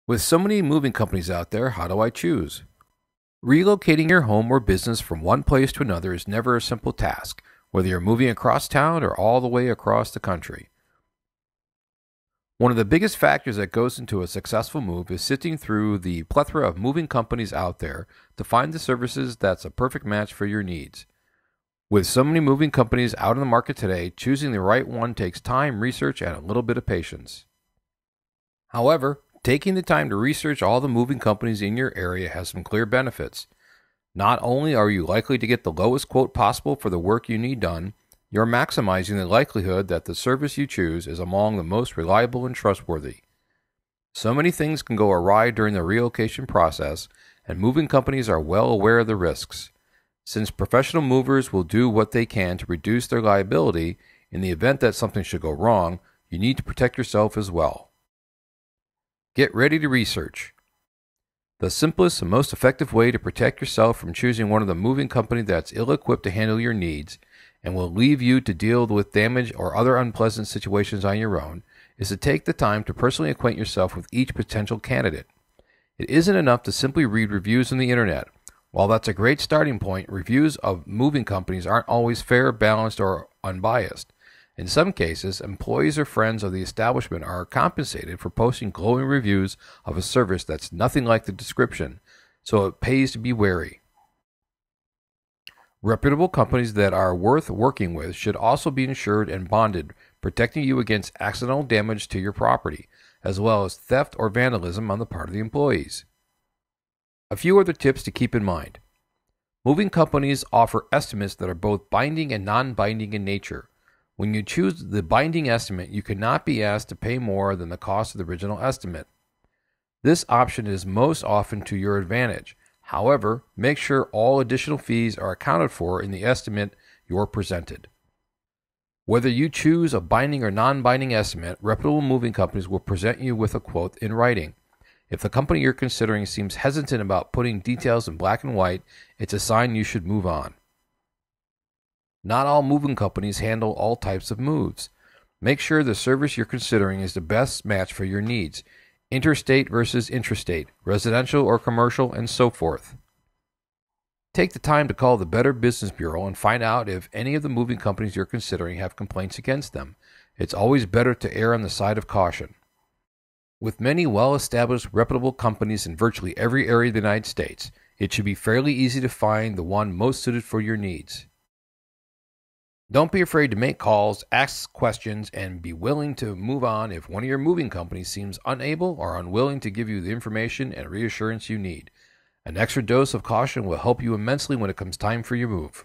With so many moving companies out there, how do I choose? Relocating your home or business from one place to another is never a simple task, whether you're moving across town or all the way across the country. One of the biggest factors that goes into a successful move is sifting through the plethora of moving companies out there to find the services that's a perfect match for your needs. With so many moving companies out in the market today, choosing the right one takes time, research, and a little bit of patience. However, taking the time to research all the moving companies in your area has some clear benefits. Not only are you likely to get the lowest quote possible for the work you need done, you're maximizing the likelihood that the service you choose is among the most reliable and trustworthy. So many things can go awry during the relocation process, and moving companies are well aware of the risks. Since professional movers will do what they can to reduce their liability, in the event that something should go wrong, you need to protect yourself as well. Get ready to research. The simplest and most effective way to protect yourself from choosing one of the moving company that's ill-equipped to handle your needs and will leave you to deal with damage or other unpleasant situations on your own is to take the time to personally acquaint yourself with each potential candidate. It isn't enough to simply read reviews on the internet. While that's a great starting point, reviews of moving companies aren't always fair, balanced, or unbiased. In some cases, employees or friends of the establishment are compensated for posting glowing reviews of a service that's nothing like the description, so it pays to be wary. Reputable companies that are worth working with should also be insured and bonded, protecting you against accidental damage to your property, as well as theft or vandalism on the part of the employees. A few other tips to keep in mind. Moving companies offer estimates that are both binding and non-binding in nature. When you choose the binding estimate, you cannot be asked to pay more than the cost of the original estimate. This option is most often to your advantage. However, make sure all additional fees are accounted for in the estimate you're presented. Whether you choose a binding or non-binding estimate, reputable moving companies will present you with a quote in writing. If the company you're considering seems hesitant about putting details in black and white, it's a sign you should move on. Not all moving companies handle all types of moves. Make sure the service you're considering is the best match for your needs. Interstate versus intrastate, residential or commercial, and so forth. Take the time to call the Better Business Bureau and find out if any of the moving companies you're considering have complaints against them. It's always better to err on the side of caution. With many well-established, reputable companies in virtually every area of the United States, it should be fairly easy to find the one most suited for your needs. Don't be afraid to make calls, ask questions, and be willing to move on if one of your moving companies seems unable or unwilling to give you the information and reassurance you need. An extra dose of caution will help you immensely when it comes time for your move.